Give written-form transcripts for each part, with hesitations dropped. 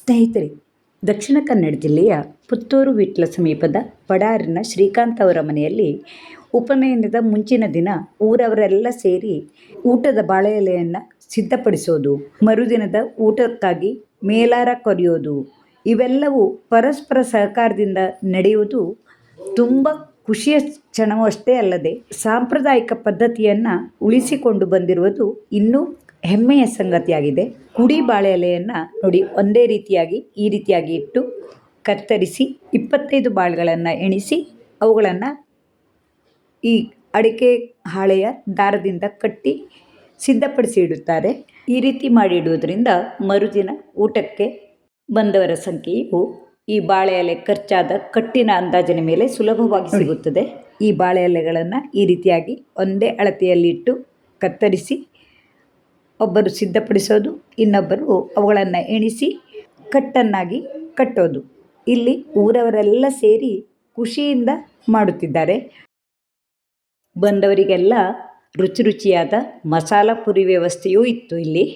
ಸ್ನೇಹಿತರೆ, ದಕ್ಷಿಣ ಕನ್ನಡ ಜಿಲ್ಲೆಯ ಪುತ್ತೂರು ವಿಟ್ಲ ಸಮೀಪದ ಪಡಾರಿನ ಶ್ರೀಕಾಂತ್ ಅವರ ಮನೆಯಲ್ಲಿ ಉಪನಯನದ ಮುಂಚಿನ ದಿನ ಊರವರೆಲ್ಲ ಸೇರಿ ಊಟದ ಬಾಳೆ ಎಲೆಯನ್ನು ಸಿದ್ಧಪಡಿಸೋದು, ಮರುದಿನದ ಊಟಕ್ಕಾಗಿ ಮೇಲಾರ ಕೊರೆಯೋದು ಇವೆಲ್ಲವೂ ಪರಸ್ಪರ ಸಹಕಾರದಿಂದ ನಡೆಯುವುದು ತುಂಬ ಖುಷಿಯ ಕ್ಷಣವಷ್ಟೇ ಅಲ್ಲದೆ ಸಾಂಪ್ರದಾಯಿಕ ಪದ್ಧತಿಯನ್ನು ಉಳಿಸಿಕೊಂಡು ಬಂದಿರುವುದು ಇನ್ನೂ ಹೆಮ್ಮೆಯ ಸಂಗತಿಯಾಗಿದೆ. ಕುಡಿ ಬಾಳೆ ಎಲೆಯನ್ನು ನೋಡಿ ಒಂದೇ ರೀತಿಯಾಗಿ ಈ ರೀತಿಯಾಗಿ ಇಟ್ಟು ಕತ್ತರಿಸಿ 25 ಬಾಳೆಗಳನ್ನು ಎಣಿಸಿ ಅವುಗಳನ್ನು ಈ ಅಡಿಕೆ ಹಾಳೆಯ ದಾರದಿಂದ ಕಟ್ಟಿ ಸಿದ್ಧಪಡಿಸಿ ಇಡುತ್ತಾರೆ. ಈ ರೀತಿ ಮಾಡಿ ಇಡುವುದರಿಂದ ಮರುದಿನ ಊಟಕ್ಕೆ ಬಂದವರ ಸಂಖ್ಯೆಯು ಈ ಬಾಳೆ ಎಲೆ ಖರ್ಚಾದ ಕಟ್ಟಿನ ಅಂದಾಜಿನ ಮೇಲೆ ಸುಲಭವಾಗಿ ಸಿಗುತ್ತದೆ. ಈ ಬಾಳೆ ಎಲೆಗಳನ್ನು ಈ ರೀತಿಯಾಗಿ ಒಂದೇ ಅಳತೆಯಲ್ಲಿಟ್ಟು ಕತ್ತರಿಸಿ ಒಬ್ಬರು ಸಿದ್ಧಪಡಿಸೋದು, ಇನ್ನೊಬ್ಬರು ಅವುಗಳನ್ನು ಎಣಿಸಿ ಕಟ್ಟನ್ನಾಗಿ ಕಟ್ಟೋದು. ಇಲ್ಲಿ ಊರವರೆಲ್ಲ ಸೇರಿ ಖುಷಿಯಿಂದ ಮಾಡುತ್ತಿದ್ದಾರೆ. ಬಂದವರಿಗೆಲ್ಲ ರುಚಿ ರುಚಿಯಾದ ಮಸಾಲ ಪುರಿ ವ್ಯವಸ್ಥೆಯೂ ಇತ್ತು ಇಲ್ಲಿ.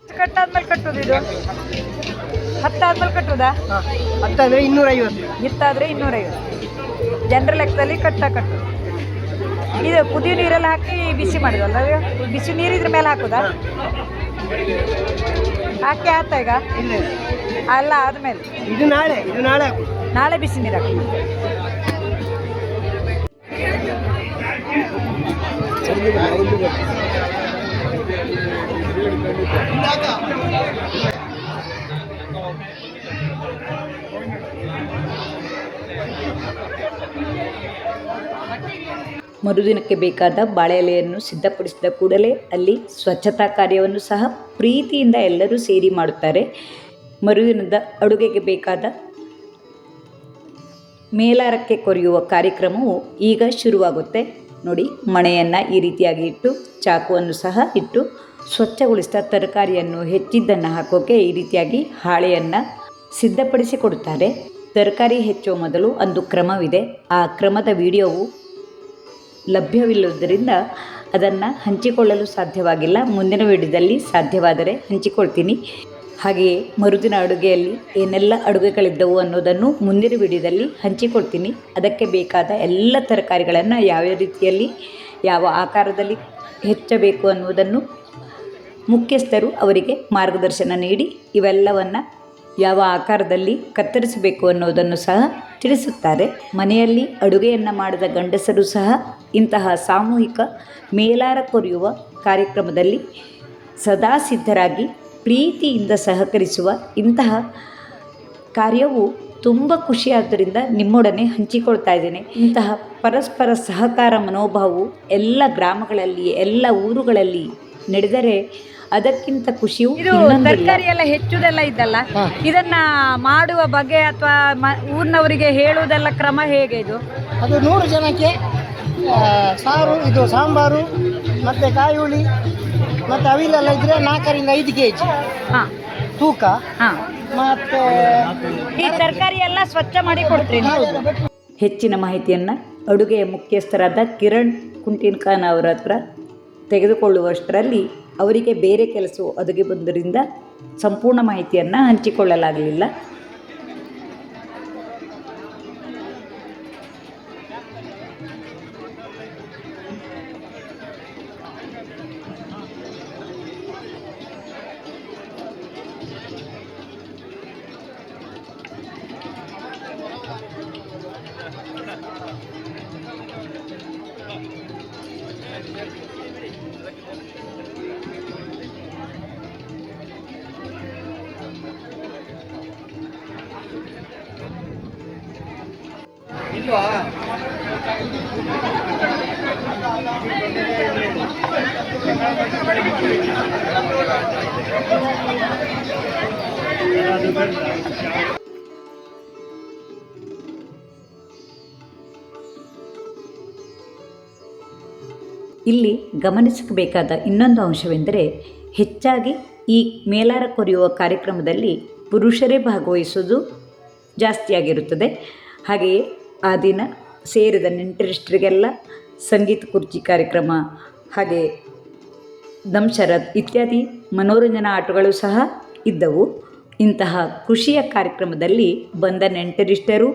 ಕಟ್ಟಾದ್ಮೇಲೆ ಕಟ್ಟೋದು, ಇದು 10 ಆದ್ಮೇಲೆ ಕಟ್ಟೋದಾ? 10 ಅಂದರೆ 250, ಹಿತ್ತಾದ್ರೆ 250 ಜನರ ಲೆಕ್ಕದಲ್ಲಿ ಕಟ್ಟು. ಇದು ಕುದಿಯೋ ನೀರೆಲ್ಲ ಹಾಕಿ ಬಿಸಿ ಮಾಡಿದ್ವಲ್ಲ, ಬಿಸಿ ನೀರು ಇದ್ರ ಮೇಲೆ ಹಾಕೋದಾ? ಹಾಕಿ ಆಯ್ತಾ ಈಗ? ಅಲ್ಲ, ಆದ್ಮೇಲೆ ಇದು ನಾಳೆ ನಾಳೆ ಬಿಸಿ ನೀರು ಹಾಕಿ. ಮರುದಿನಕ್ಕೆ ಬೇಕಾದ ಬಾಳೆ ಎಲೆಯನ್ನು ಸಿದ್ಧಪಡಿಸಿದ ಕೂಡಲೇ ಅಲ್ಲಿ ಸ್ವಚ್ಛತಾ ಕಾರ್ಯವನ್ನು ಸಹ ಪ್ರೀತಿಯಿಂದ ಎಲ್ಲರೂ ಸೇರಿ ಮಾಡುತ್ತಾರೆ. ಮರುದಿನದ ಅಡುಗೆಗೆ ಬೇಕಾದ ಮೇಲಾರಕ್ಕೆ ಕೊರೆಯುವ ಕಾರ್ಯಕ್ರಮವು ಈಗ ಶುರುವಾಗುತ್ತೆ. ನೋಡಿ, ಮಣೆಯನ್ನು ಈ ರೀತಿಯಾಗಿ ಇಟ್ಟು ಚಾಕುವನ್ನು ಸಹ ಇಟ್ಟು ಸ್ವಚ್ಛಗೊಳಿಸಿದ ತರಕಾರಿಯನ್ನು ಹೆಚ್ಚಿದ್ದನ್ನು ಹಾಕೋಕ್ಕೆ ಈ ರೀತಿಯಾಗಿ ಹಾಳೆಯನ್ನು ಸಿದ್ಧಪಡಿಸಿ ಕೊಡುತ್ತಾರೆ. ತರಕಾರಿ ಹೆಚ್ಚುವ ಮೊದಲು ಒಂದು ಕ್ರಮವಿದೆ. ಆ ಕ್ರಮದ ವಿಡಿಯೋವು ಲಭ್ಯವಿಲ್ಲುವುದರಿಂದ ಅದನ್ನು ಹಂಚಿಕೊಳ್ಳಲು ಸಾಧ್ಯವಾಗಿಲ್ಲ. ಮುಂದಿನ ವಿಡಿಯೋದಲ್ಲಿ ಸಾಧ್ಯವಾದರೆ ಹಂಚಿಕೊಳ್ತೀನಿ. ಹಾಗೆಯೇ ಮರುದಿನ ಅಡುಗೆಯಲ್ಲಿ ಏನೆಲ್ಲ ಅಡುಗೆಗಳಿದ್ದವು ಅನ್ನೋದನ್ನು ಮುಂದಿನ ವಿಡಿಯೋದಲ್ಲಿ ಹಂಚಿಕೊಳ್ತೀನಿ. ಅದಕ್ಕೆ ಬೇಕಾದ ಎಲ್ಲ ತರಕಾರಿಗಳನ್ನು ಯಾವ್ಯಾವ ರೀತಿಯಲ್ಲಿ ಯಾವ ಆಕಾರದಲ್ಲಿ ಹೆಚ್ಚಬೇಕು ಅನ್ನುವುದನ್ನು ಮುಖ್ಯಸ್ಥರು ಅವರಿಗೆ ಮಾರ್ಗದರ್ಶನ ನೀಡಿ ಇವೆಲ್ಲವನ್ನು ಯಾವ ಆಕಾರದಲ್ಲಿ ಕತ್ತರಿಸಬೇಕು ಅನ್ನೋದನ್ನು ಸಹ ತಿಳಿಸುತ್ತಾರೆ. ಮನೆಯಲ್ಲಿ ಅಡುಗೆಯನ್ನು ಮಾಡಿದ ಗಂಡಸರು ಸಹ ಇಂತಹ ಸಾಮೂಹಿಕ ಮೇಲಾರ ಕೊರೆಯುವ ಕಾರ್ಯಕ್ರಮದಲ್ಲಿ ಸದಾ ಸಿದ್ಧರಾಗಿ ಪ್ರೀತಿಯಿಂದ ಸಹಕರಿಸುವ ಇಂತಹ ಕಾರ್ಯವು ತುಂಬ ಖುಷಿಯಾದ್ದರಿಂದ ನಿಮ್ಮೊಡನೆ ಹಂಚಿಕೊಳ್ತಾ ಇದ್ದೇನೆ. ಇಂತಹ ಪರಸ್ಪರ ಸಹಕಾರ ಮನೋಭಾವವು ಎಲ್ಲ ಗ್ರಾಮಗಳಲ್ಲಿ ಎಲ್ಲ ಊರುಗಳಲ್ಲಿ ನಡೆದರೆ ಅದಕ್ಕಿಂತ ಖುಷಿಯು ಇದು ಇನ್ನೊಂದಿಲ್ಲ. ತರಕಾರಿ ಎಲ್ಲ ಹೆಚ್ಚುದೆಲ್ಲ ಇದ್ದಲ್ಲ, ಇದನ್ನ ಮಾಡುವ ಬಗೆ ಅಥವಾ ಊರಿನವರಿಗೆ ಹೇಳುವುದೆಲ್ಲ ಕ್ರಮ ಹೇಗೆ ಇದು? ಅದು 100 ಜನಕ್ಕೆ ಸಾರು, ಇದು ಸಾಂಬಾರು ಮತ್ತು ಕಾಯಿ ಹುಳಿ ಮತ್ತು ಅವಿಲೆಲ್ಲ ಇದ್ದರೆ 4 ರಿಂದ 5 kg ಹಾಂ ತೂಕ. ಹಾಂ. ಮತ್ತು ಈ ತರಕಾರಿ ಎಲ್ಲ ಸ್ವಚ್ಛ ಮಾಡಿ ಕೊಡ್ತೀರಿ ನೀವು? ಹೆಚ್ಚಿನ ಮಾಹಿತಿಯನ್ನು ಅಡುಗೆಯ ಮುಖ್ಯಸ್ಥರಾದ ಕಿರಣ್ ಕುಂಟಿನ್ಖಾನ್ ಅವರ ಹತ್ರ ತೆಗೆದುಕೊಳ್ಳುವಷ್ಟರಲ್ಲಿ ಅವರಿಗೆ ಬೇರೆ ಕೆಲಸವು ಒದಗಿ ಬಂದರಿಂದ ಸಂಪೂರ್ಣ ಮಾಹಿತಿಯನ್ನು ಹಂಚಿಕೊಳ್ಳಲಾಗಲಿಲ್ಲ. ಇಲ್ಲಿ ಗಮನಿಸಬೇಕಾದ ಇನ್ನೊಂದು ಅಂಶವೆಂದರೆ ಹೆಚ್ಚಾಗಿ ಈ ಮೇಲಾರ ಕೊರೆಯುವ ಕಾರ್ಯಕ್ರಮದಲ್ಲಿ ಪುರುಷರೇ ಭಾಗವಹಿಸುವುದು ಜಾಸ್ತಿಯಾಗಿರುತ್ತದೆ. ಹಾಗೆಯೇ ಆ ದಿನ ಸೇರಿದ ನೆಂಟರಿಷ್ಟರಿಗೆಲ್ಲ ಸಂಗೀತ ಕುರ್ಚಿ ಕಾರ್ಯಕ್ರಮ, ಹಾಗೆ ದಂಶರಥ್ ಇತ್ಯಾದಿ ಮನೋರಂಜನಾ ಆಟಗಳು ಸಹ ಇದ್ದವು. ಇಂತಹ ಖುಷಿಯ ಕಾರ್ಯಕ್ರಮದಲ್ಲಿ ಬಂದ ನೆಂಟರಿಷ್ಟರು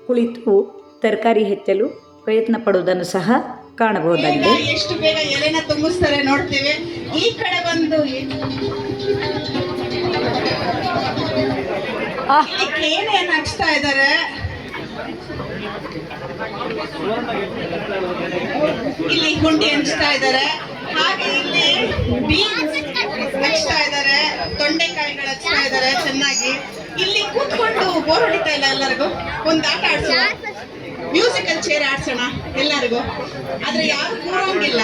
ಕುಳಿತು ತರಕಾರಿ ಹೆಚ್ಚಲು ಪ್ರಯತ್ನ ಪಡುವುದನ್ನು ಸಹ ಕಾಣಬಹುದಾಗಿದೆ. ಎಷ್ಟು ಬೇಗ ಎಲೆನ ತುಂಬಿಸ್ತಾರೆ ನೋಡ್ತೇವೆ. ಈ ಕಡೆ ಬಂದು ಏನೇನು ಹಚ್ತಾ ಇದ್ದಾರೆ, ಇಲ್ಲಿ ಗುಂಡಿ ಹಂಚ್ತಾ ಇದ್ದಾರೆ, ಹಾಗೆ ಇಲ್ಲಿ ಬೀನ್ಸ್ ಹಚ್ತಾ ಇದ್ದಾರೆ, ತೊಂಡೆಕಾಯಿಗಳು ಹಚ್ತಾ ಇದ್ದಾರೆ ಚೆನ್ನಾಗಿ. ಇಲ್ಲಿ ಕೂತ್ಕೊಂಡು ಬೋರ್ ಹೊಡಿತಾ ಇಲ್ಲ ಎಲ್ಲರಿಗೂ. ಒಂದು ಆಟ ಆಡ್ಸೋಣ, ಮ್ಯೂಸಿಕಲ್ ಚೇರ್ ಆಡ್ಸೋಣ ಎಲ್ಲರಿಗೂ. ಆದ್ರೆ ಯಾರು ಕೂರೋಂಗಿಲ್ಲ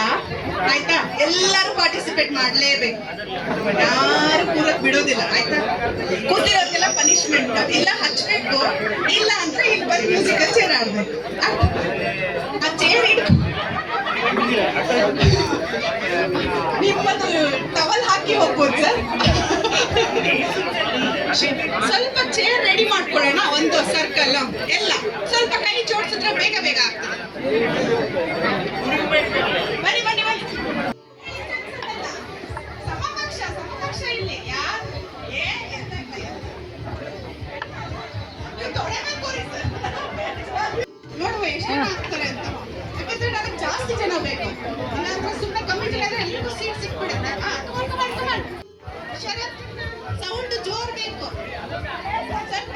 ಆಯ್ತಾ, ಎಲ್ಲರೂ ಪಾರ್ಟಿಸಿಪೇಟ್ ಮಾಡ್ಲೇಬೇಕು, ಯಾರು ಕೂರಕ್ ಬಿಡೋದಿಲ್ಲ ಆಯ್ತಾ. ಕೂತಿರೋದಕ್ಕೆಲ್ಲ ಪನಿಷ್ಮೆಂಟ್, ಇಲ್ಲ ಹಚ್ಬೇಕು, ಇಲ್ಲ ಅಂದ್ರೆ ಇಲ್ಲಿ ಬಂದು ಮ್ಯೂಸಿಕಲ್ ಚೇರ್ ಆಡ್ಬೇಕು. ಆ ಚೇರ್ ಹಿಡ್ಕೊಂಡು ನಿಮ್ಮದು ಟವಲ್ ಹಾಕಿ ಹೋಗ್ಬೋದು ಸರ್. ಸ್ವಲ್ಪ ಚೇರ್ ರೆಡಿ ಮಾಡ್ಕೊಳ್ಳೋಣ, ಒಂದು ಸರ್ಕಲ್ ಎಲ್ಲ ಸ್ವಲ್ಪ ಕೈ ಜೋಡಿಸಿದ್ರೆ ಬೇಗ ಬೇಗ ಆಗ್ತದೆ. ಬನ್ನಿ ಬನ್ನಿ ಬನ್ನಿ, ಸಮಪಕ್ಷ ಸಮಪಕ್ಷ ಇಲ್ಲಿ ಯಾರು ನೋಡುವ ಎಷ್ಟು ಜನ ಆಗ್ತಾರೆ ಅಂತ. ಯಾಕಂದ್ರೆ ನನಗೆ ಜಾಸ್ತಿ ಜನ ಬೇಕು, ಇಲ್ಲಾಂದ್ರೆ ಸುಮ್ಮನೆ ಕಮ್ಮಿ ಜನ ಇದ್ರೆ ಎಲ್ರಿಗೂ ಸೀಟ್ ಸಿಕ್ಬಿಡುತ್ತೆ. ಶರತ್ ಸೌಂಡ್ ಜೋರ್ ಬೇಕು ಸ್ವಲ್ಪ.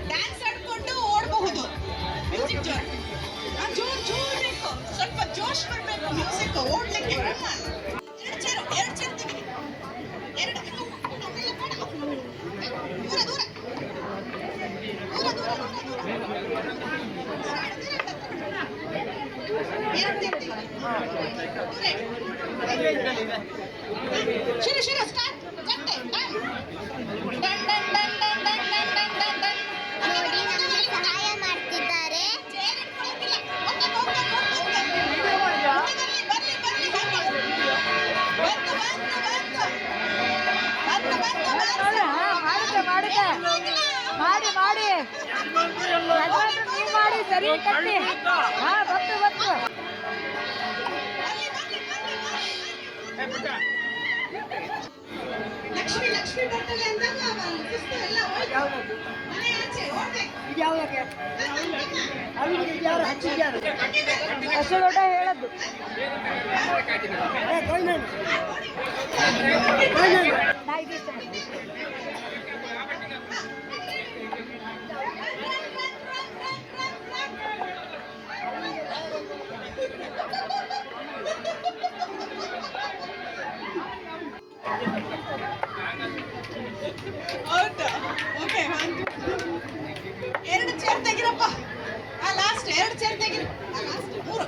ಡ್ಯಾನ್ಸ್ ಆಡ್ಕೊಂಡು ಓಡಬಹುದು, ಮ್ಯೂಸಿಕ್ ಜೋರ್ ಜೋರ್ ಜೋರ್ ಬೇಕು, ಸ್ವಲ್ಪ ಜೋಶ್ ಬರಬೇಕು ಮ್ಯೂಸಿಕ್ ಓಡ್ಲಿಕ್ಕೆ. ಎರಡು ಚೇರು ತೆಗಿ, ಎರಡು ದೂರ ದೂರ ಶಿರ ಶಿರ ಸ್ಟಾರ್ಟ್. ಸಹಾಯ ಮಾಡ್ತಿದ್ದಾರೆ. ಮಾಡಿ ಮಾಡಿ ನೀವು ಮಾಡಿ ಸರಿ ಕಟ್ಟಿ. ಹಾ ಬತ್ತು ಬತ್ತು. ಲಕ್ಷ್ಮಿ ಲಕ್ಷ್ಮಿ ವರಮಹಾಲಕ್ಷ್ಮಿ ಬರ್ತಾಳೆ ಅಂದಾಗ ಶಿಸ್ತು ಎಲ್ಲ ಹೋಯ್ತು. ಮನೆ ಆಚೆ ಹೋಗ್ಬೇಕು. ಇದು ಯಾವ್ದಕ್ಕೆ ಅವಿಗೆ ಯಾರು ಹಚ್ಚಿದ್ಯಾರು ಅಷ್ಟು ದೊಡ್ಡ ಹೇಳದ್ದು ನಾ ಇದು ಇಷ್ಟ ಮಾಡ್ತೀನಿ. ಹೌದಾ? ಓಕೆ, ಎರಡು ಚೇರ್ ತೆಗಿರಪ್ಪ. ಲಾಸ್ಟ್ ಎರಡು ಚೇರ್ ತೆಗಿರಿ. ಲಾಸ್ಟ್ ಮೂರು.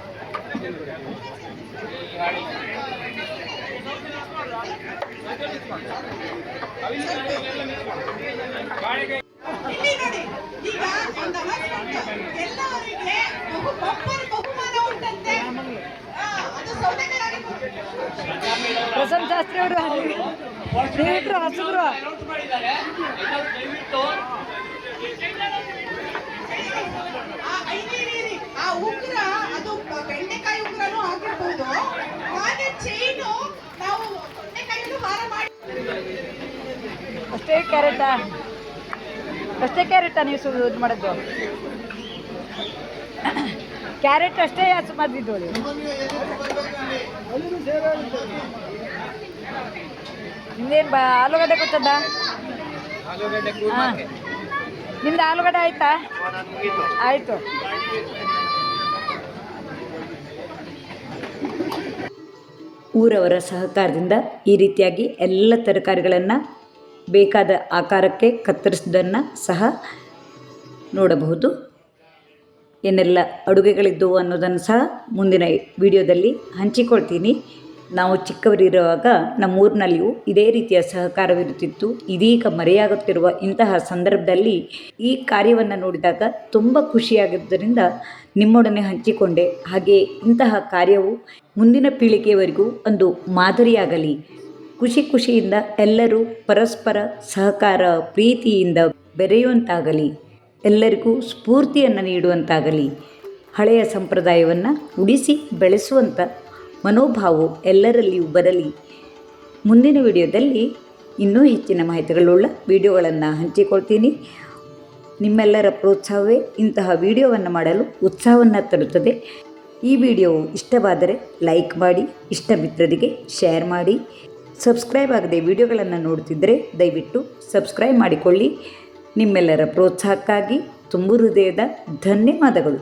ಇಲ್ಲಿ ನೋಡಿ, ಈಗ ಒಂದು announcement. ಎಲ್ಲರಿಗೆ ಬಹುಮಾನ ಉಂಟಂತೆ. ಅದು ಸೌತೆಕಾಯಿ. ಪ್ರಸನ್ನ ಶಾಸ್ತ್ರಿ ಅವರು ನೀವಿಬ್ರು ಹಸುಬ್ರು ಆ ಉಗ್ರ ಅದು ಬೆಂಡೆಕಾಯಿ ಉಗ್ರನೂ ಆಗಿರ್ಬೋದು. ಹಾಗೆ ಚೈನು ನಾವು ಬೆಂಡೆಕಾಯಿಯನ್ನು ಹಾರ ಮಾಡಿ ಅಷ್ಟೇ ಕ್ಯಾರೆಟಾ ನೀವು ಇದು ಮಾಡಿದ್ದು ಕ್ಯಾರೆಟ್ ಅಷ್ಟೇ ಹಸು ಮಾಡಿದ್ದು ನಿಮ್ದೇನು ಆಲೂಗಡ್ಡೆ ಕೊಟ್ಟದ್ದ ಹಾಂ ನಿಮ್ದು ಆಲೂಗಡ್ಡೆ ಆಯ್ತಾ ಆಯಿತು ಊರವರ ಸಹಕಾರದಿಂದ ಈ ರೀತಿಯಾಗಿ ಎಲ್ಲ ತರಕಾರಿಗಳನ್ನು ಬೇಕಾದ ಆಕಾರಕ್ಕೆ ಕತ್ತರಿಸಿದ್ದನ್ನು ಸಹ ನೋಡಬಹುದು. ಏನೆಲ್ಲ ಅಡುಗೆಗಳಿದ್ದವು ಅನ್ನೋದನ್ನು ಸಹ ಮುಂದಿನ ವಿಡಿಯೋದಲ್ಲಿ ಹಂಚಿಕೊಳ್ತೀನಿ. ನಾವು ಚಿಕ್ಕವರಿರುವಾಗ ನಮ್ಮೂರಿನಲ್ಲಿಯೂ ಇದೇ ರೀತಿಯ ಸಹಕಾರವಿರುತ್ತಿತ್ತು. ಇದೀಗ ಮರೆಯಾಗುತ್ತಿರುವ ಇಂತಹ ಸಂದರ್ಭದಲ್ಲಿ ಈ ಕಾರ್ಯವನ್ನು ನೋಡಿದಾಗ ತುಂಬ ಖುಷಿಯಾಗಿದ್ದರಿಂದ ನಿಮ್ಮೊಡನೆ ಹಂಚಿಕೊಂಡೆ. ಹಾಗೆ ಇಂತಹ ಕಾರ್ಯವು ಮುಂದಿನ ಪೀಳಿಗೆಯವರೆಗೂ ಒಂದು ಮಾದರಿಯಾಗಲಿ, ಖುಷಿಯಿಂದ ಎಲ್ಲರೂ ಪರಸ್ಪರ ಸಹಕಾರ ಪ್ರೀತಿಯಿಂದ ಬೆರೆಯುವಂತಾಗಲಿ, ಎಲ್ಲರಿಗೂ ಸ್ಫೂರ್ತಿಯನ್ನು ನೀಡುವಂತಾಗಲಿ, ಹಳೆಯ ಸಂಪ್ರದಾಯವನ್ನು ಉಳಿಸಿ ಬೆಳೆಸುವಂಥ ಮನೋಭಾವ ಎಲ್ಲರಲ್ಲಿಯೂ ಬರಲಿ. ಮುಂದಿನ ವಿಡಿಯೋದಲ್ಲಿ ಇನ್ನೂ ಹೆಚ್ಚಿನ ಮಾಹಿತಿಗಳುಳ್ಳ ವಿಡಿಯೋಗಳನ್ನು ಹಂಚಿಕೊಳ್ತೀನಿ. ನಿಮ್ಮೆಲ್ಲರ ಪ್ರೋತ್ಸಾಹವೇ ಇಂತಹ ವಿಡಿಯೋವನ್ನು ಮಾಡಲು ಉತ್ಸಾಹವನ್ನು ತರುತ್ತದೆ. ಈ ವಿಡಿಯೋವು ಇಷ್ಟವಾದರೆ ಲೈಕ್ ಮಾಡಿ, ಇಷ್ಟ ಮಿತ್ರರಿಗೆ ಶೇರ್ ಮಾಡಿ. ಸಬ್ಸ್ಕ್ರೈಬ್ ಆಗದೆ ವಿಡಿಯೋಗಳನ್ನು ನೋಡುತ್ತಿದ್ದರೆ ದಯವಿಟ್ಟು ಸಬ್ಸ್ಕ್ರೈಬ್ ಮಾಡಿಕೊಳ್ಳಿ. ನಿಮ್ಮೆಲ್ಲರ ಪ್ರೋತ್ಸಾಹಕ್ಕಾಗಿ ತುಂಬು ಹೃದಯದ ಧನ್ಯವಾದಗಳು.